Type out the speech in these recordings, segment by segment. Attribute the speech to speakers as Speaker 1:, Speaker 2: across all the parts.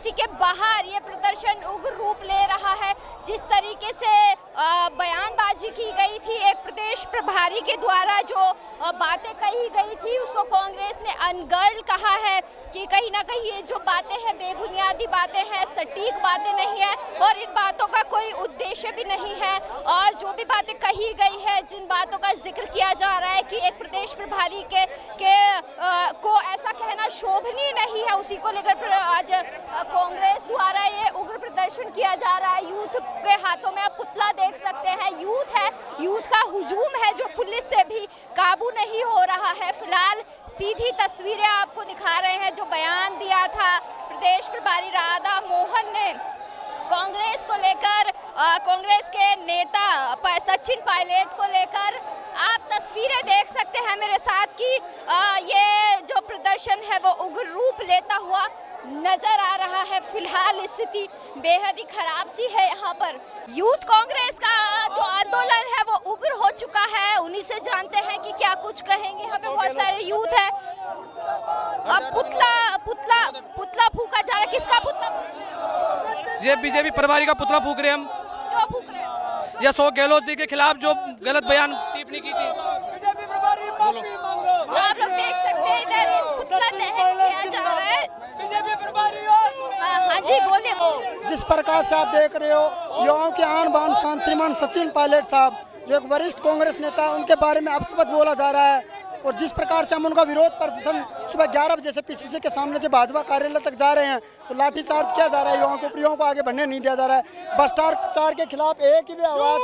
Speaker 1: PCC के बाहर ये प्रदर्शन उग्र रूप ले रहा है। जिस तरीके से बयानबाजी की गई थी एक प्रदेश प्रभारी के द्वारा, जो बातें कही गई थी उसको कांग्रेस ने अनगढ़ कहा है कि कहीं ना कहीं ये जो बातें हैं बेबुनियादी बातें हैं, सटीक बातें नहीं है और इन बातों का कोई उद्देश्य भी नहीं है। और जो भी बातें कही गई है, जिन बातों का जिक्र किया जा रहा है कि एक प्रदेश प्रभारी को ऐसा कहना शोभनीय नहीं है, उसी को लेकर आज कांग्रेस द्वारा ये उग्र प्रदर्शन किया जा रहा है। यूथ के हाथों में आप पुतला देख सकते हैं, यूथ है, यूथ का हुजूम है जो पुलिस से भी काबू नहीं हो रहा है। फिलहाल सीधी तस्वीरें आपको दिखा रहे हैं जो बयान दिया था प्रदेश प्रभारी राधा मोहन ने कांग्रेस को लेकर, कांग्रेस के नेता सचिन पायलट को लेकर। आप तस्वीरें देख सकते हैं मेरे साथ कि ये जो प्रदर्शन है वो उग्र रूप लेता हुआ नजर आ रहा है। फिलहाल स्थिति बेहद ही खराब सी है यहाँ पर। यूथ कांग्रेस का जो आंदोलन है वो उग्र हो चुका है, उन्हीं से जानते हैं कि क्या कुछ कहेंगे। यहाँ पे बहुत सारे यूथ है। अब पुतला फूका जा रहा है। किसका पुतला?
Speaker 2: ये बीजेपी प्रभारी का पुतला फूक रहे हम।
Speaker 1: क्यों फूक रहे हैं?
Speaker 2: ये अशोक गहलोत जी के खिलाफ जो गलत बयान टिप्पणी की थी।
Speaker 1: तो आप लोग देख सकते हैं इधर पुतला दहन किया जा रहा है। हाँ जी बोलिए।
Speaker 3: जिस प्रकार से आप देख रहे हो, युवाओं के आन बान शान श्रीमान सचिन पायलट साहब जो एक वरिष्ठ कांग्रेस नेता है, उनके बारे में अपशब्द बोला जा रहा है। और जिस प्रकार से हम उनका विरोध प्रदर्शन सुबह 11 बजे से पीसीसी के सामने से भाजपा कार्यालय तक जा रहे हैं, तो लाठीचार्ज किया जा रहा है। युवाओं को आगे बढ़ने नहीं दिया जा रहा है। भ्रष्टाचार के खिलाफ एक ही भी आवाज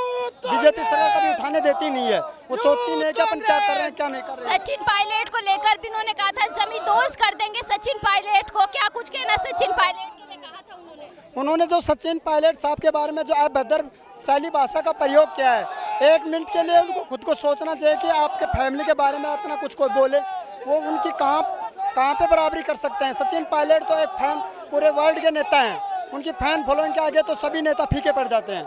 Speaker 3: बीजेपी सरकार कभी उठाने देती नहीं है। वो सोचती नहीं कि अपन क्या कर रहे हैं क्या नहीं कर रहे हैं।
Speaker 1: सचिन पायलट को लेकर भी उन्होंने कहा था जमींदोज कर देंगे सचिन पायलट को। क्या कुछ कहना सचिन पायलट के लिए कहा था उन्होंने
Speaker 3: जो सचिन पायलट साहब के बारे में जो अभद्र शैली भाषा का प्रयोग किया है, 1 मिनट के लिए उनको खुद को सोचना चाहिए कि आपके फैमिली के बारे में इतना कुछ कोई बोले, वो उनकी कहाँ पे बराबरी कर सकते हैं। सचिन पायलट तो एक फैन पूरे वर्ल्ड के नेता हैं, उनकी फैन फॉलोइंग के आगे तो सभी नेता फीके पड़ जाते हैं।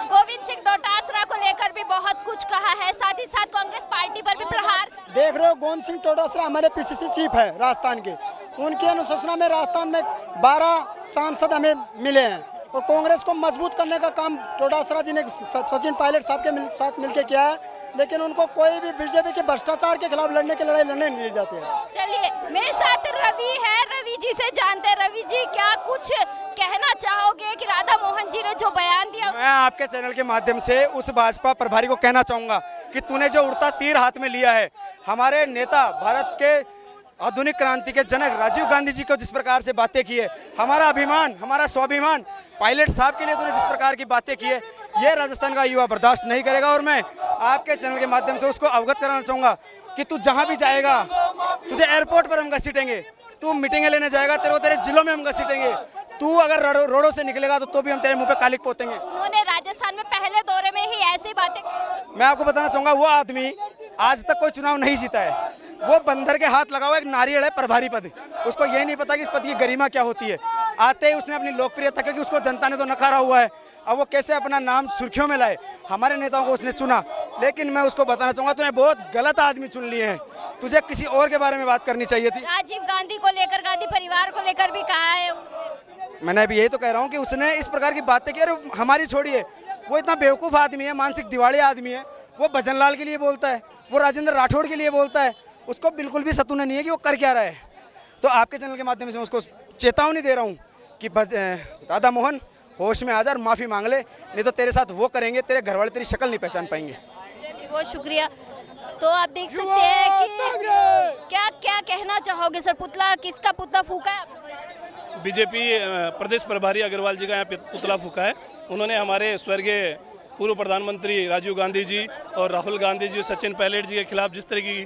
Speaker 1: गोविंद सिंह डोटासरा को लेकर भी बहुत कुछ कहा है, साथ ही साथ कांग्रेस पार्टी पर भी प्रहार।
Speaker 3: देख रहे हो, गोविंद सिंह डोटासरा हमारे पीसीसी चीफ है राजस्थान के। उनकी अनुशंसा में राजस्थान में 12 सांसद हमें मिले हैं और कांग्रेस को मजबूत करने का काम डोटासरा जी ने सचिन पायलट साहब के साथ मिलकर किया है। लेकिन उनको कोई भी बीजेपी के भ्रष्टाचार के खिलाफ लड़ने की लड़ाई लड़ने नहीं जाते हैं।
Speaker 1: चलिए मेरे साथ रवि है, रवि जी से जानते हैं। रवि जी, क्या कुछ कहना चाहोगे कि राधा मोहन जी ने जो बयान दिया?
Speaker 2: मैं आपके चैनल के माध्यम से उस भाजपा प्रभारी को कहना चाहूंगा कि तूने जो उड़ता तीर हाथ में लिया है, हमारे नेता भारत के आधुनिक क्रांति के जनक राजीव गांधी जी को जिस प्रकार से बातें की है, हमारा अभिमान, हमारा स्वाभिमान पायलट साहब के लिए तूने जिस प्रकार की बातें की है, ये राजस्थान का युवा बर्दाश्त नहीं करेगा। और मैं आपके चैनल के माध्यम से उसको अवगत कराना चाहूंगा कि तू जहां भी जाएगा, तुझे एयरपोर्ट पर हम घसीटेंगे, तू मीटिंगें लेने जाएगा तेरे जिलों में हम घसीटेंगे, तू अगर रोडों से निकलेगा तो भी हम तेरे मुंह पे कालिक पोतेंगे।
Speaker 1: उन्होंने राजस्थान में पहले दौरे में ही ऐसी बातें की।
Speaker 2: मैं आपको बताना चाहूंगा, वो आदमी आज तक कोई चुनाव नहीं जीता है। वो बंदर के हाथ लगा हुआ एक नारियल है प्रभारी पद, उसको ये नहीं पता कि इस पद की गरिमा क्या होती है। आते ही उसने अपनी लोकप्रियता, क्योंकि उसको जनता ने तो नकारा हुआ है, अब वो कैसे अपना नाम सुर्खियों में लाए। हमारे नेताओं को उसने चुना, लेकिन मैं उसको बताना चाहूंगा तूने बहुत गलत आदमी चुन लिए हैं, तुझे किसी और के बारे में बात करनी चाहिए थी।
Speaker 1: राजीव गांधी को लेकर, गांधी परिवार को लेकर भी कहा है।
Speaker 2: मैंने अभी यही तो कह रहा हूँ कि उसने इस प्रकार की बातें की। और हमारी छोड़िए, वो इतना बेवकूफ़ आदमी है, मानसिक दिवालिया आदमी है। वो भजन लाल के लिए बोलता है, वो राजेंद्र राठौड़ के लिए बोलता है, उसको बिल्कुल भी सतून नहीं है कि वो कर क्या रहा है। तो आपके चैनल के माध्यम से उसको चेतावनी दे रहा हूँ कि राधा मोहन होश में आ जा और माफ़ी मांग ले, नहीं तो तेरे साथ वो करेंगे, तेरे घर वाले तेरी शक्ल नहीं पहचान पाएंगे।
Speaker 1: चलिए बहुत शुक्रिया। तो आप देख सकते हैं कि क्या कहना चाहोगे सर? पुतला, किसका पुतला फूका है आप लोगों ने?
Speaker 4: बीजेपी प्रदेश प्रभारी अग्रवाल जी का यहाँ पुतला फूका है। उन्होंने हमारे स्वर्गीय पूर्व प्रधानमंत्री राजीव गांधी जी और राहुल गांधी जी, सचिन पायलट जी के खिलाफ जिस तरह की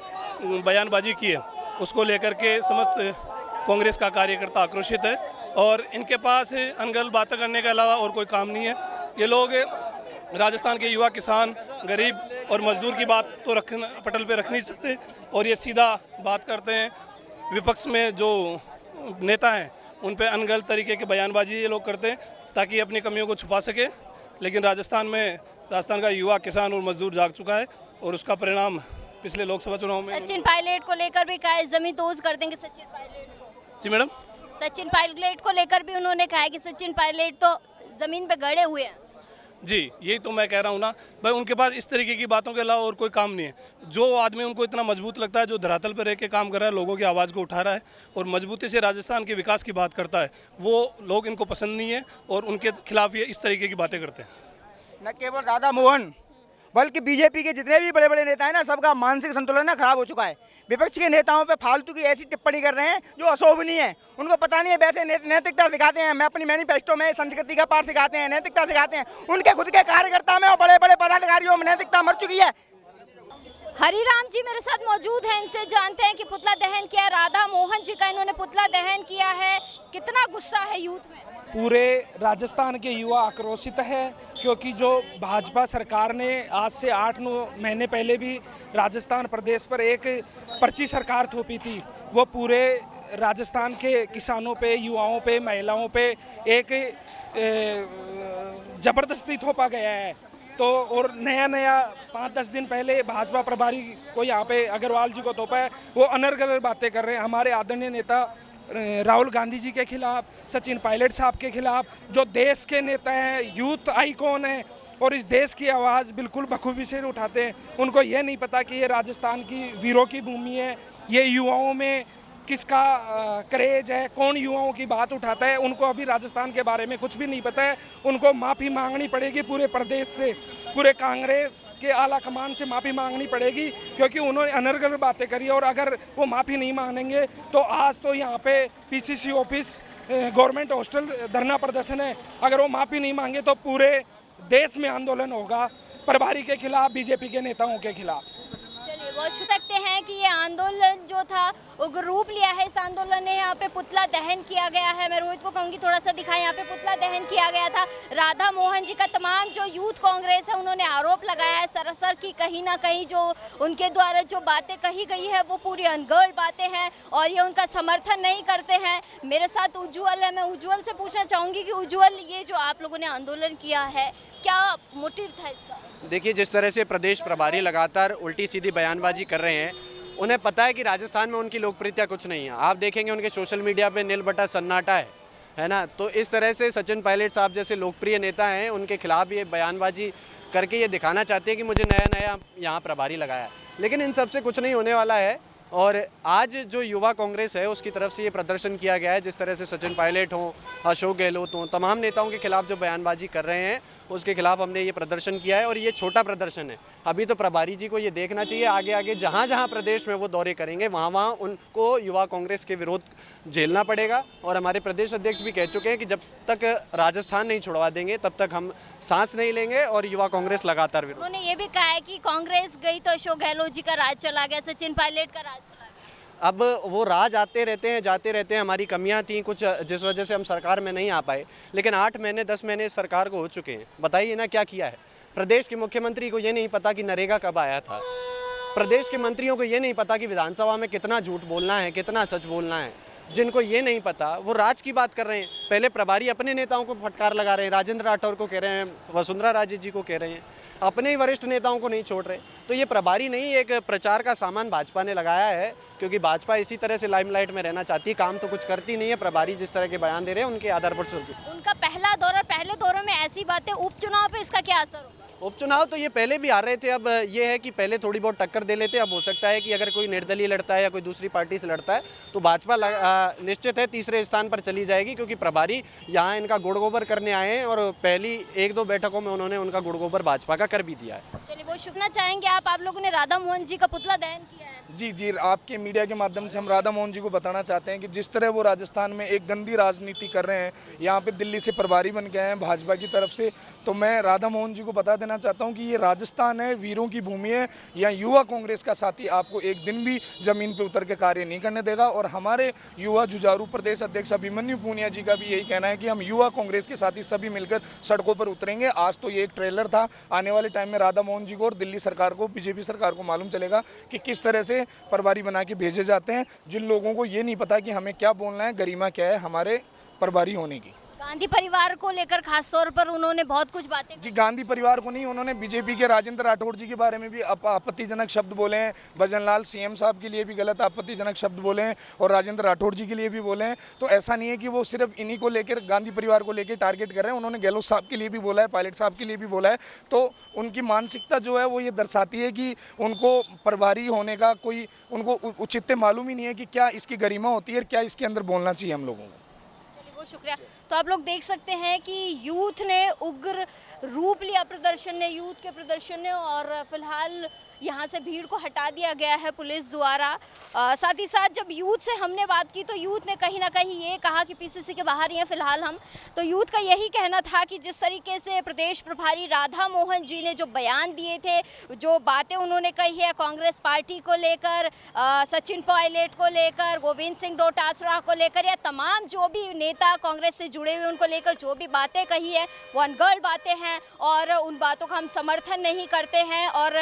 Speaker 4: बयानबाजी की है, उसको लेकर के समस्त कांग्रेस का कार्यकर्ता आक्रोशित है। और इनके पास अनगढ़ बातें करने के अलावा और कोई काम नहीं है। ये लोग राजस्थान के युवा, किसान, गरीब और मजदूर की बात तो पटल पे रख नहीं सकते, और ये सीधा बात करते हैं। विपक्ष में जो नेता हैं उन पे अनगढ़ तरीके की बयानबाजी ये लोग करते हैं ताकि अपनी कमियों को छुपा सके। लेकिन राजस्थान का युवा, किसान और मजदूर जाग चुका है, और उसका परिणाम पिछले लोकसभा चुनाव में
Speaker 1: सचिन पायलट को लेकर भी कहा है जमींदोज कर देंगे सचिन पायलट को।
Speaker 4: जी मैडम,
Speaker 1: सचिन पायलट को लेकर भी उन्होंने कहा है कि सचिन पायलट तो जमीन पे गड़े हुए हैं।
Speaker 4: जी, यही तो मैं कह रहा हूँ ना भाई, उनके पास इस तरीके की बातों के अलावा और कोई काम नहीं है। जो आदमी उनको इतना मजबूत लगता है, जो धरातल पर रह के काम कर रहा है, लोगों की आवाज़ को उठा रहा है और मजबूती से राजस्थान के विकास की बात करता है, वो लोग इनको पसंद नहीं है और उनके खिलाफ ये इस तरीके की बातें करते हैं।
Speaker 5: न केवल राधा मोहन बल्कि बीजेपी के जितने भी बड़े बड़े नेता हैं ना, सबका मानसिक संतुलन ना खराब हो चुका है। विपक्ष के नेताओं पे फालतू की ऐसी टिप्पणी कर रहे हैं जो अशोभनीय है। उनको पता नहीं है, वैसे नैतिकता सिखाते हैं। मैं अपनी मैनिफेस्टो में संस्कृति का पाठ सिखाते हैं, नैतिकता सिखाते हैं। उनके खुद के कार्यकर्ता में और बड़े बड़े पदाधिकारियों में नैतिकता मर चुकी है।
Speaker 1: हरिराम जी मेरे साथ मौजूद हैं, इनसे जानते हैं कि पुतला दहन किया राधा मोहन जी का, इन्होंने पुतला दहन किया है, कितना गुस्सा है यूथ में?
Speaker 6: पूरे राजस्थान के युवा आक्रोशित है, क्योंकि जो भाजपा सरकार ने आज से 8-9 महीने पहले भी राजस्थान प्रदेश पर एक पर्ची सरकार थोपी थी, वो पूरे राजस्थान के किसानों पे, युवाओं पे, महिलाओं पे एक ज़बरदस्ती थोपा गया है। तो और नया 5-10 दिन पहले भाजपा प्रभारी को यहाँ पे अग्रवाल जी को थोपा है, वो अनर्गल बातें कर रहे हैं हमारे आदरणीय नेता राहुल गांधी जी के खिलाफ, सचिन पायलट साहब के खिलाफ, जो देश के नेता हैं, यूथ आइकॉन हैं और इस देश की आवाज़ बिल्कुल बखूबी से उठाते हैं। उनको ये नहीं पता कि ये राजस्थान की वीरों की भूमि है, ये युवाओं में किसका क्रेज है, कौन युवाओं की बात उठाता है। उनको अभी राजस्थान के बारे में कुछ भी नहीं पता है। उनको माफ़ी मांगनी पड़ेगी पूरे प्रदेश से, पूरे कांग्रेस के आला कमान से माफ़ी मांगनी पड़ेगी, क्योंकि उन्होंने अनर्गल बातें करी। और अगर वो माफ़ी नहीं मांगेंगे तो आज तो यहाँ पे पीसीसी ऑफिस, गवर्नमेंट हॉस्टल धरना प्रदर्शन है। अगर वो माफ़ी नहीं मांगे तो पूरे देश में आंदोलन होगा प्रभारी के खिलाफ, बीजेपी के नेताओं के खिलाफ।
Speaker 1: चलिए वो सकते हैं कि ये आंदोलन जो था उग्र रूप लिया है। इस आंदोलन ने यहाँ पे पुतला दहन किया गया है। मैं रोहित को कहूँगी थोड़ा सा दिखाएं, यहाँ पे पुतला दहन किया गया था राधा मोहन जी का। तमाम जो यूथ कांग्रेस है उन्होंने आरोप लगाया है सरासर की कहीं ना कहीं जो उनके द्वारा जो बातें कही गई है वो पूरी अनगढ़ बातें हैं और ये उनका समर्थन नहीं करते हैं। मेरे साथ उज्ज्वल है, मैं उज्ज्वल से पूछना चाहूँगी कि उज्ज्वल, ये जो आप लोगों ने आंदोलन किया है, क्या मोटिव था इसका?
Speaker 7: देखिए, जिस तरह से प्रदेश प्रभारी लगातार उल्टी सीधी बयानबाजी कर रहे हैं, उन्हें पता है कि राजस्थान में उनकी लोकप्रियता कुछ नहीं है। आप देखेंगे उनके सोशल मीडिया पे नील बटा सन्नाटा है ना। तो इस तरह से सचिन पायलट साहब जैसे लोकप्रिय नेता हैं, उनके खिलाफ ये बयानबाजी करके ये दिखाना चाहते हैं कि मुझे नया यहाँ प्रभारी लगाया है। लेकिन इन सब से कुछ नहीं होने वाला है। और आज जो युवा कांग्रेस है उसकी तरफ से ये प्रदर्शन किया गया है, जिस तरह से सचिन पायलट हों, अशोक गहलोत हों, तमाम नेताओं के खिलाफ जो बयानबाजी कर रहे हैं उसके खिलाफ हमने ये प्रदर्शन किया है। और ये छोटा प्रदर्शन है, अभी तो प्रभारी जी को ये देखना चाहिए आगे आगे जहाँ प्रदेश में वो दौरे करेंगे वहाँ उनको युवा कांग्रेस के विरोध झेलना पड़ेगा। और हमारे प्रदेश अध्यक्ष भी कह चुके हैं कि जब तक राजस्थान नहीं छुड़वा देंगे तब तक हम सांस नहीं लेंगे और युवा कांग्रेस लगातार विरोध।
Speaker 1: उन्होंने ये भी कहा है कि कांग्रेस गई तो अशोक गहलोत जी का राज चला गया, सचिन पायलट का राज चला गया।
Speaker 7: अब वो राज आते रहते हैं, जाते रहते हैं। हमारी कमियां थी कुछ जिस वजह से हम सरकार में नहीं आ पाए, लेकिन 8 महीने 10 महीने इस सरकार को हो चुके हैं। बताइए ना क्या किया है। प्रदेश के मुख्यमंत्री को ये नहीं पता कि नरेगा कब आया था। प्रदेश के मंत्रियों को ये नहीं पता कि विधानसभा में कितना झूठ बोलना है, कितना सच बोलना है। जिनको ये नहीं पता वो राज की बात कर रहे हैं। पहले प्रभारी अपने नेताओं को फटकार लगा रहे हैं, राजेंद्र राठौर को कह रहे हैं, वसुंधरा राजे जी को कह रहे हैं, अपने ही वरिष्ठ नेताओं को नहीं छोड़ रहे। तो ये प्रभारी नहीं, एक प्रचार का सामान भाजपा ने लगाया है, क्योंकि भाजपा इसी तरह से लाइमलाइट में रहना चाहती है। काम तो कुछ करती नहीं है। प्रभारी जिस तरह के बयान दे रहे हैं उनके आधार पर चलती है।
Speaker 1: उनका पहला दौरा, पहले दौरे में ऐसी बातें, उपचुनाव पे इसका क्या असर होगा?
Speaker 7: उपचुनाव तो ये पहले भी आ रहे थे। अब ये है कि पहले थोड़ी बहुत टक्कर दे लेते। अब हो सकता है कि अगर कोई निर्दलीय लड़ता है या कोई दूसरी पार्टी से लड़ता है तो भाजपा निश्चित है तीसरे स्थान पर चली जाएगी, क्योंकि प्रभारी यहाँ इनका गुड़ गोबर करने आए हैं और पहली 1-2 बैठकों में उन्होंने उनका गुड़ गोबर भाजपा का कर भी दिया है।
Speaker 1: चलिए वो शुभना चाहेंगे आप लोगों ने राधा मोहन जी का पुतला दहन किया है।
Speaker 6: जी, आपके मीडिया के माध्यम से हम राधा मोहन जी को बताना चाहते हैं कि जिस तरह वो राजस्थान में एक गंदी राजनीति कर रहे हैं, यहाँ पे दिल्ली से प्रभारी बन गए हैं भाजपा की तरफ से, तो मैं राधा मोहन जी को बता देना चाहता हूँ कि ये राजस्थान है, वीरों की भूमि है। यहाँ युवा कांग्रेस का साथी आपको एक दिन भी जमीन पे उतर के कार्य नहीं करने देगा। और हमारे युवा जुझारू प्रदेश अध्यक्ष अभिमन्यु पूनिया जी का भी यही कहना है कि हम युवा कांग्रेस के साथी सभी मिलकर सड़कों पर उतरेंगे। आज तो ये एक ट्रेलर था, आने वाले टाइम में राधा मोहन जी को और दिल्ली सरकार को, बीजेपी सरकार को मालूम चलेगा कि किस तरह से प्रभारी बना के भेजे जाते हैं। जिन लोगों को ये नहीं पता कि हमें क्या बोलना है, गरिमा क्या है हमारे प्रभारी होने की।
Speaker 1: गांधी परिवार को लेकर खासतौर पर उन्होंने बहुत कुछ बातें
Speaker 6: जी गांधी परिवार को नहीं, उन्होंने बीजेपी के राजेंद्र राठौड़ जी के बारे में भी आपत्तिजनक शब्द बोले हैं। भजन लाल सीएम साहब के लिए भी गलत आपत्तिजनक शब्द बोले हैं और राजेंद्र राठौड़ जी के लिए भी बोले हैं। तो ऐसा नहीं है कि वो सिर्फ इन्हीं को लेकर, गांधी परिवार को लेकर टारगेट कर रहे हैं। उन्होंने गहलोत साहब के लिए भी बोला है, पायलट साहब के लिए भी बोला है। तो उनकी मानसिकता जो है वो ये दर्शाती है कि उनको प्रभारी होने का कोई उनको उचित मालूम ही नहीं है कि क्या इसकी गरिमा होती है और क्या इसके अंदर बोलना चाहिए हम लोगों को।
Speaker 1: चलिए बहुत शुक्रिया। तो आप लोग देख सकते हैं कि यूथ ने उग्र रूप लिया, प्रदर्शन ने, यूथ के प्रदर्शन ने, और फिलहाल यहाँ से भीड़ को हटा दिया गया है पुलिस द्वारा। साथ ही साथ जब यूथ से हमने बात की तो यूथ ने कहीं ना कहीं ये कहा कि पीसीसी के बाहर ही हैं फिलहाल हम, तो यूथ का यही कहना था कि जिस तरीके से प्रदेश प्रभारी राधा मोहन जी ने जो बयान दिए थे, जो बातें उन्होंने कही है कांग्रेस पार्टी को लेकर, सचिन पायलट को लेकर, गोविंद सिंह डोटासरा को लेकर, या तमाम जो भी नेता कांग्रेस से जुड़े हुए उनको लेकर जो भी बातें कही है वो अनगढ़ बातें हैं और उन बातों का हम समर्थन नहीं करते हैं और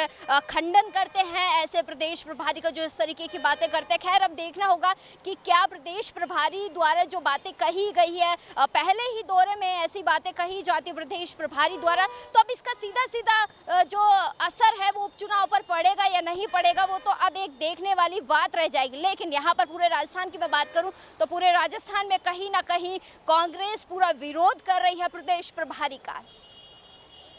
Speaker 1: खंडन करते हैं ऐसे प्रदेश प्रभारी का जो इस तरीके की बातें करते हैं। खैर अब देखना होगा कि क्या प्रदेश प्रभारी द्वारा जो बातें कही गई है, पहले ही दौरे में ऐसी बातें कही जाती प्रदेश प्रभारी द्वारा, तो अब इसका सीधा सीधा जो असर है वो उपचुनाव पर पड़ेगा या नहीं पड़ेगा वो तो अब एक देखने वाली बात रह जाएगी। लेकिन यहाँ पर पूरे राजस्थान की मैं बात करूँ तो पूरे राजस्थान में कहीं ना कहीं कांग्रेस पूरा विरोध कर रही है प्रदेश प्रभारी का।